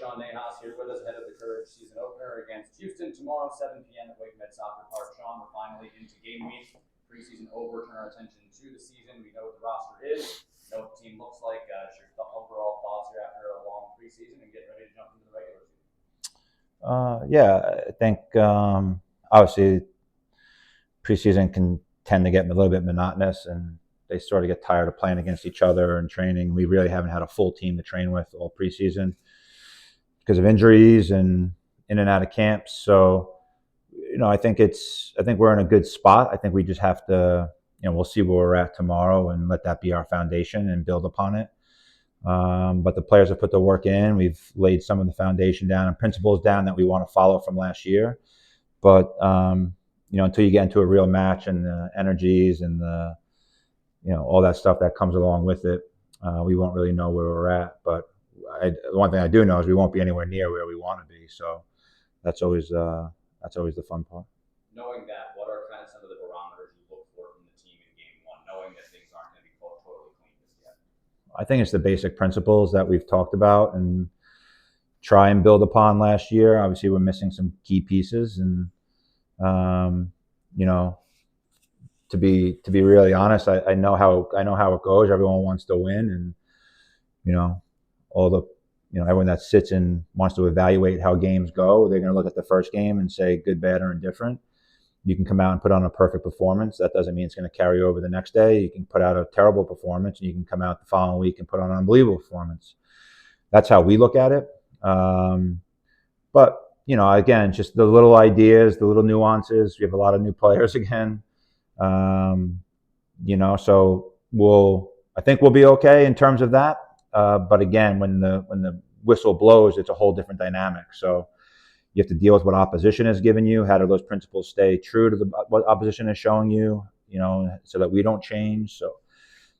Sean Nahas here with us ahead of the Courage season opener against Houston tomorrow, 7 p.m. at Wake Med Soccer Park. Sean, we're finally into game week. Preseason over, turn our attention to the season. We know what the roster is, know what the team looks like. Your overall thoughts here after a long preseason and getting ready to jump into the regular season? I think obviously preseason can tend to get a little bit monotonous, and they sort of get tired of playing against each other and training. We really haven't had a full team to train with all preseason because of injuries and in and out of camps. So, I think we're in a good spot. I think we just have to, we'll see where we're at tomorrow and let that be our foundation and build upon it. But the players have put the work in. We've laid some of the foundation down and principles down that we want to follow from last year. But, until you get into a real match and the energies and the, all that stuff that comes along with it, we won't really know where we're at. But the one thing I do know is we won't be anywhere near where we want to be. So that's always the fun part. Knowing that, what are kind of some of the barometers you look for from the team in game one, knowing that things aren't going to be totally clean just yet? I think it's the basic principles that we've talked about and try and build upon last year. Obviously, we're missing some key pieces, and to be really honest, I know how it goes. Everyone wants to win, and everyone that sits and wants to evaluate how games go, they're going to look at the first game and say good, bad, or indifferent. You can come out and put on a perfect performance. That doesn't mean it's going to carry over the next day. You can put out a terrible performance, and you can come out the following week and put on an unbelievable performance. That's how we look at it. But again, just the little ideas, the little nuances. We have a lot of new players again. So I think we'll be okay in terms of that. But again, when the whistle blows, it's a whole different dynamic. So you have to deal with what opposition has given you. How do those principles stay true to what opposition is showing you? So that we don't change.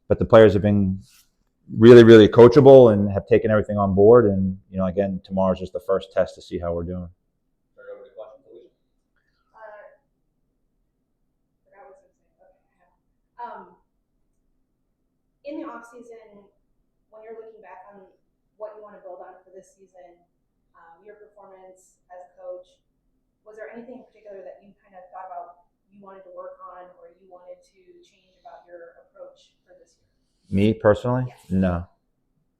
But the players have been really, really coachable and have taken everything on board. And again, tomorrow's just the first test to see how we're doing. In the off season, when you're looking back on what you want to build on for this season, your performance as a coach, was there anything in particular that you kind of thought about you wanted to work on or you wanted to change about your approach for this year? Me personally? Yes.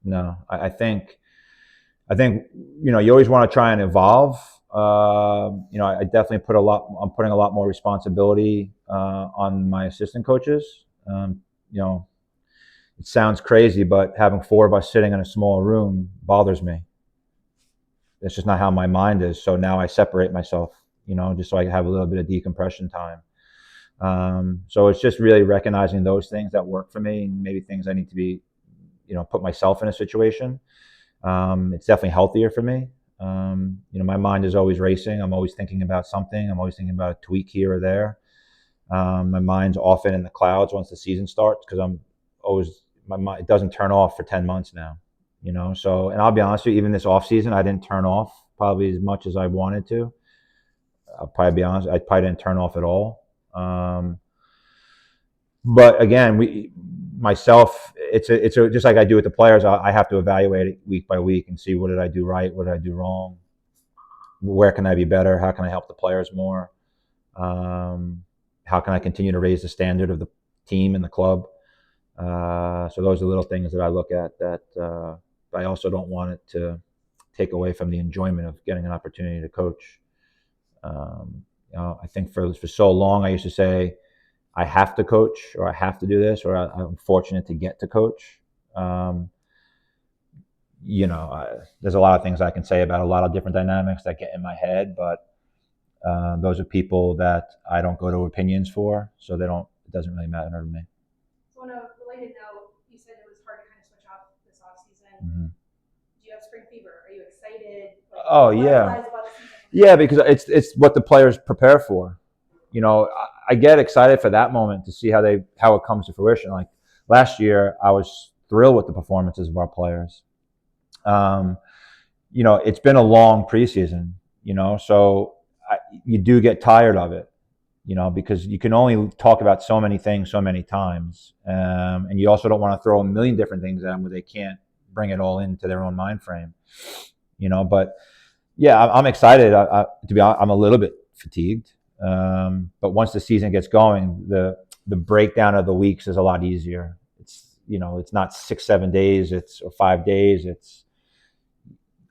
No. I think you always want to try and evolve. I definitely I'm putting a lot more responsibility on my assistant coaches. It sounds crazy, but having four of us sitting in a small room bothers me. That's just not how my mind is. So now I separate myself, just so I can have a little bit of decompression time. So it's just really recognizing those things that work for me, and maybe things I need to be, put myself in a situation. It's definitely healthier for me. My mind is always racing. I'm always thinking about something. I'm always thinking about a tweak here or there. My mind's often in the clouds once the season starts because my mind, it doesn't turn off for 10 months now, So, and I'll be honest with you, even this off season, I didn't turn off probably as much as I wanted to. I'll probably be honest, I probably didn't turn off at all. But again, it's just like I do with the players. I have to evaluate it week by week and see what did I do right, what did I do wrong, where can I be better, how can I help the players more, how can I continue to raise the standard of the team and the club. So those are little things that I look at that I also don't want it to take away from the enjoyment of getting an opportunity to coach. I think for so long I used to say I have to coach or I have to do this or I'm fortunate to get to coach. There's a lot of things I can say about a lot of different dynamics that get in my head, but those are people that I don't go to opinions for, so it doesn't really matter to me. So on a related note, you said it was hard to kind of switch off this off season. Mm-hmm. Do you have spring fever? Are you excited? Oh yeah. Yeah, because it's what the players prepare for. I get excited for that moment to see how it comes to fruition. Like last year, I was thrilled with the performances of our players. It's been a long preseason, so you do get tired of it, because you can only talk about so many things so many times. And you also don't want to throw a million different things at them where they can't bring it all into their own mind frame. But yeah, I'm excited. To be honest, I'm a little bit fatigued. But once the season gets going, the breakdown of the weeks is a lot easier. It's not 6, 7 days. Or 5 days. It's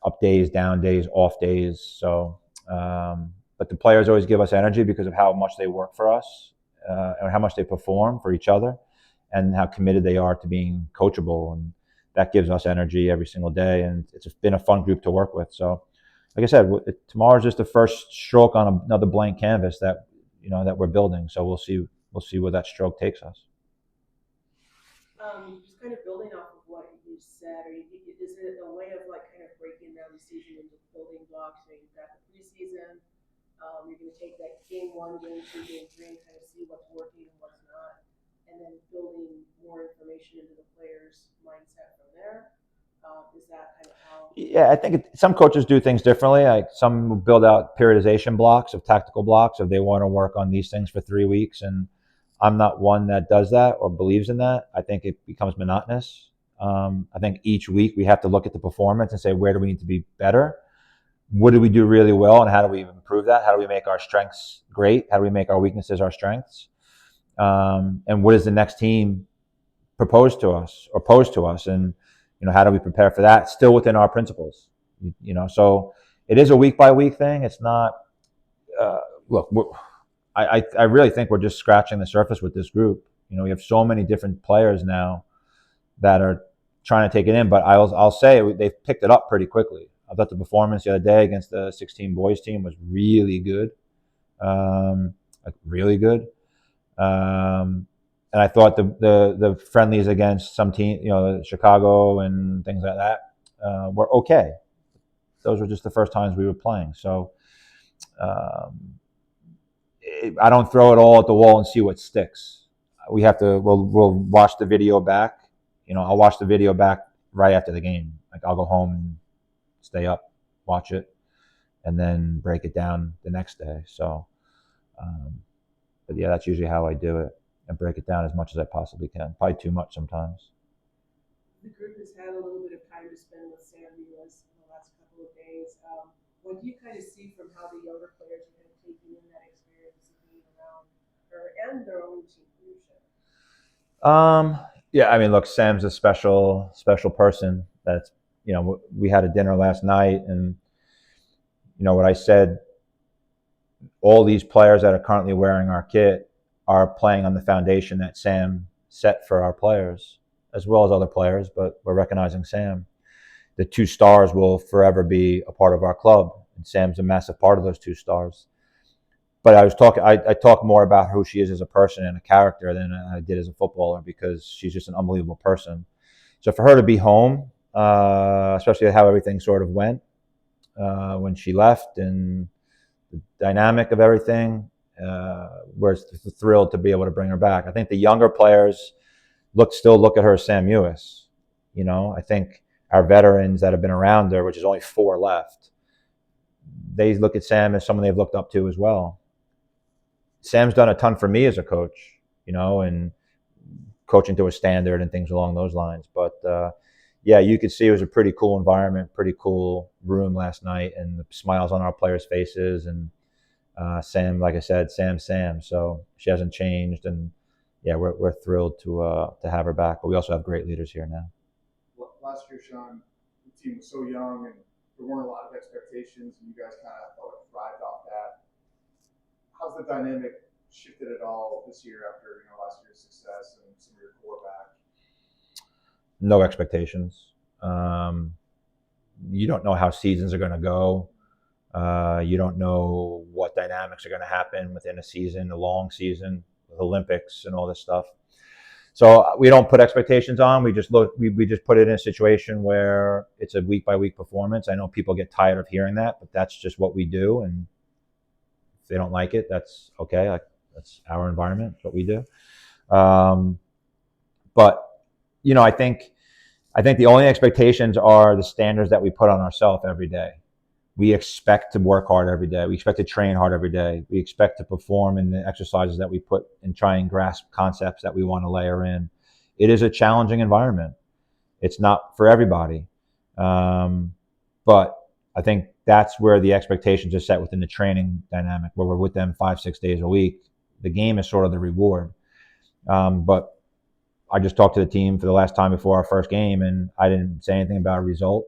up days, down days, off days. So, but the players always give us energy because of how much they work for us, and how much they perform for each other, and how committed they are to being coachable, and that gives us energy every single day. And it's been a fun group to work with. So, like I said, tomorrow's just the first stroke on another blank canvas that we're building. So we'll see where that stroke takes us. Just kind of building off of what you said, is it a way of like kind of breaking down the season into building blocks? You've got the preseason. You're going to take that game 1, game 2, game 3, and kind of see what's working and what's not, and then building more information into the players' mindset from there. Is that kind of how? Yeah, I think some coaches do things differently. Like some will build out periodization blocks of tactical blocks if they want to work on these things for 3 weeks. And I'm not one that does that or believes in that. I think it becomes monotonous. I think each week we have to look at the performance and say, where do we need to be better? What do we do really well, and how do we improve that? How do we make our strengths great? How do we make our weaknesses our strengths? And what does the next team propose to us or pose to us? And how do we prepare for that? Still within our principles. So it is a week by week thing. It's not. Look, I really think we're just scratching the surface with this group. We have so many different players now that are trying to take it in. But I'll say they've picked it up pretty quickly. I thought the performance the other day against the 16 boys team was really good, really good. And I thought the friendlies against some team, Chicago and things like that, were okay. Those were just the first times we were playing. So I don't throw it all at the wall and see what sticks. We'll watch the video back. I'll watch the video back right after the game. Like I'll go home and stay up, watch it, and then break it down the next day. So, but yeah, that's usually how I do it. And break it down as much as I possibly can. Probably too much sometimes. The group has had a little bit of time to spend with Sam Nahas in the last couple of days. What do you kind of see from how the younger players are kind of taking in that experience of being around her and their own team leadership? Yeah, I mean, look, Sam's a special person. That's we had a dinner last night, and what I said. All these players that are currently wearing our kit are playing on the foundation that Sam set for our players, as well as other players, but we're recognizing Sam. The 2 stars will forever be a part of our club, and Sam's a massive part of those 2 stars. But I talk more about who she is as a person and a character than I did as a footballer, because she's just an unbelievable person. So for her to be home, especially how everything sort of went when she left, and the dynamic of everything, we're thrilled to be able to bring her back. I think the younger players still look at her as Sam Nahas. I think our veterans that have been around her, which is only 4 left, they look at Sam as someone they've looked up to as well. Sam's done a ton for me as a coach, and coaching to a standard and things along those lines. But yeah, you could see it was a pretty cool environment, pretty cool room last night, and the smiles on our players' faces. And Sam, like I said, Sam. So she hasn't changed, and yeah, we're thrilled to have her back. But we also have great leaders here now. Last year, Sean, the team was so young, and there weren't a lot of expectations, and you guys kind of thrived off that. How's the dynamic shifted at all this year after last year's success and some of your core back? No expectations. You don't know how seasons are going to go. You don't know what dynamics are going to happen within a season, a long season, with Olympics and all this stuff. So we don't put expectations on. We just we just put it in a situation where it's a week by week performance. I know people get tired of hearing that, but that's just what we do. And if they don't like it, that's okay. That's our environment. It's what we do. But I think the only expectations are the standards that we put on ourselves every day. We expect to work hard every day. We expect to train hard every day. We expect to perform in the exercises that we put and try and grasp concepts that we want to layer in. It is a challenging environment. It's not for everybody. But I think that's where the expectations are set within the training dynamic, where we're with them 5-6 days a week. The game is sort of the reward. But I just talked to the team for the last time before our first game, and I didn't say anything about a result.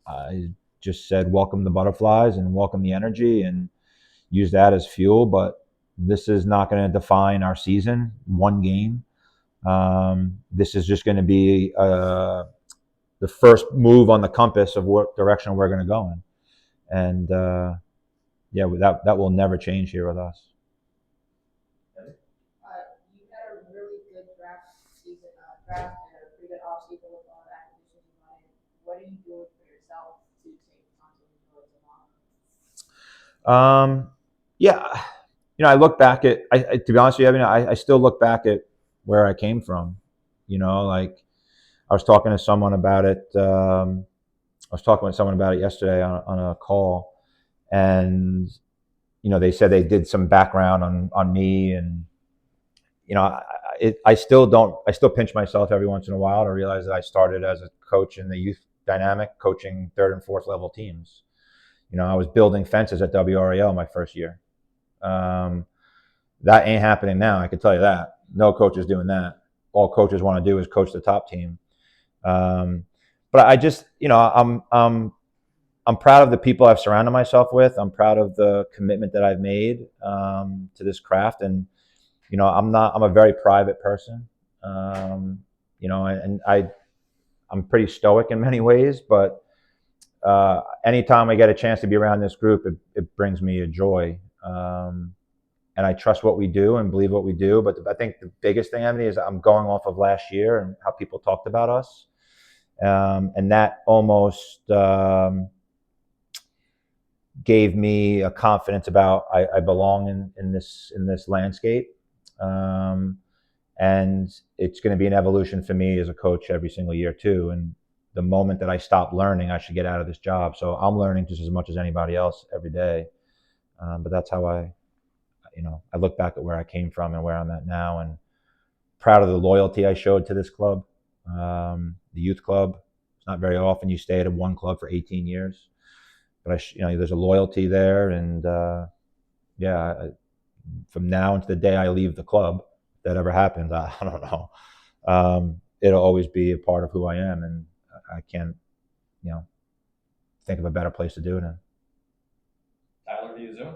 I just said, welcome the butterflies and welcome the energy and use that as fuel. But this is not going to define our season, one game. This is just going to be the first move on the compass of what direction we're going to go in. And that will never change here with us. You had a really good draft season, draft and a pretty good offseason with a lot of acquisitions you wanted. What are you doing for yourself to take continuity tomorrow? Yeah, I look back at. To be honest with you, I still look back at where I came from. Like I was talking to someone about it. I was talking with someone about it yesterday on a call, and they said they did some background on me, and I still pinch myself every once in a while to realize that I started as a coach in the youth dynamic, coaching 3rd and 4th level teams. I was building fences at WRAL my first year. That ain't happening now. I can tell you that. No coach is doing that. All coaches want to do is coach the top team. But I just, I'm proud of the people I've surrounded myself with. I'm proud of the commitment that I've made to this craft, and I'm a very private person. And I'm pretty stoic in many ways, but anytime I get a chance to be around this group, it brings me a joy. And I trust what we do and believe what we do. But I think the biggest thing, Emily, is I'm going off of last year and how people talked about us. And that almost gave me a confidence about I belong in this landscape. And it's going to be an evolution for me as a coach every single year too. And the moment that I stop learning, I should get out of this job. So I'm learning just as much as anybody else every day. But that's how I look back at where I came from and where I'm at now, and proud of the loyalty I showed to this club, the youth club. It's not very often you stay at one club for 18 years, but there's a loyalty there, and from now until the day I leave the club, if that ever happens, I don't know. It'll always be a part of who I am, and I can't, think of a better place to do it in. Tyler, via Zoom.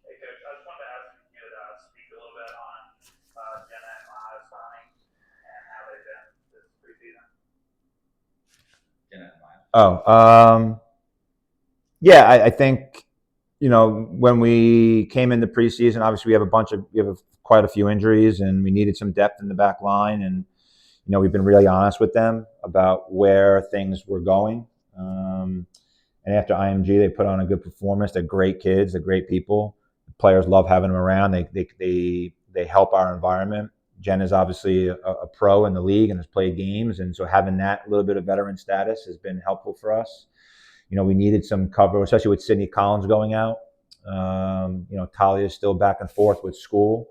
Hey, Coach, I just wanted to ask if you could speak a little bit on Jenna and Nahas signing and how they've been this preseason. Jenna and Maya. Yeah, I think, when we came into preseason, obviously we have quite a few injuries, and we needed some depth in the back line, and we've been really honest with them about where things were going. And after IMG, they put on a good performance. They're great kids. They're great people. The players love having them around. They help our environment. Jen is obviously a pro in the league and has played games, and so having that little bit of veteran status has been helpful for us. We needed some cover, especially with Sydney Collins going out. Talia is still back and forth with school,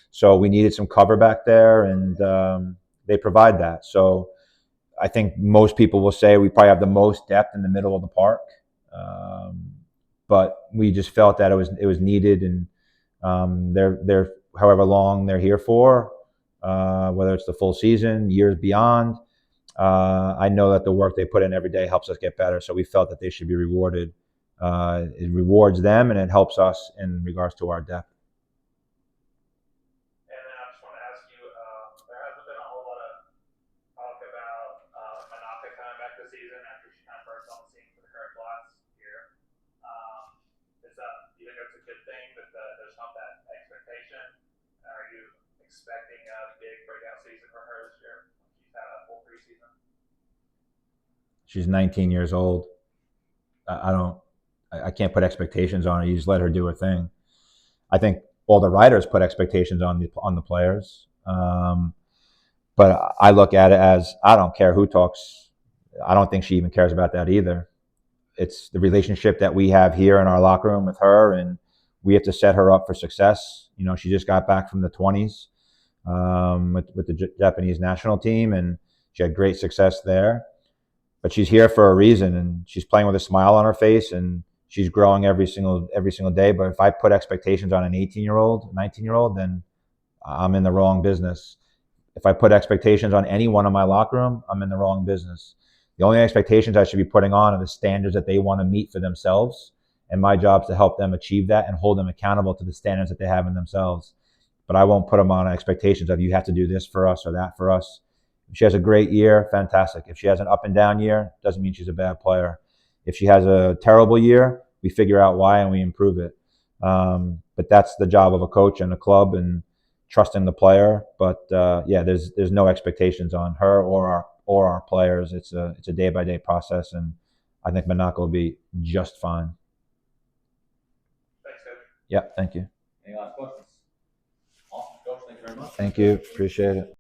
so we needed some cover back there, and they provide that. So I think most people will say we probably have the most depth in the middle of the park, but we just felt that it was needed, and they're however long they're here for, whether it's the full season, years beyond. I know that the work they put in every day helps us get better, so we felt that they should be rewarded. It rewards them, and it helps us in regards to our depth. And then I just want to ask you, there hasn't been a whole lot of talk about Manaka coming back this season after she kind of burst on the scene for the current class here. Do you think that's a good thing that there's not that expectation? Are you expecting a big breakout season for her this year when she's had a full preseason? She's 19 years old. I can't put expectations on her. You just let her do her thing. I think all the writers put expectations on the players. But I look at it as, I don't care who talks. I don't think she even cares about that either. It's the relationship that we have here in our locker room with her, and we have to set her up for success. She just got back from the 20s with the Japanese national team, and she had great success there. but she's here for a reason, and she's playing with a smile on her face, and she's growing every single day. But if I put expectations on an 18-year-old, 19-year-old, then I'm in the wrong business. If I put expectations on anyone in my locker room, I'm in the wrong business. The only expectations I should be putting on are the standards that they want to meet for themselves, and my job is to help them achieve that and hold them accountable to the standards that they have in themselves. But I won't put them on expectations of you have to do this for us or that for us. If she has a great year, fantastic. If she has an up and down year, doesn't mean she's a bad player. If she has a terrible year, we figure out why and we improve it. But that's the job of a coach and a club, and trusting the player. But yeah, there's no expectations on her or our players. It's a day by day process, and I think Monaco will be just fine. Thanks, Coach. Yeah, thank you. Any last questions? Awesome, Coach. Thank you very much. Thank you. Appreciate it.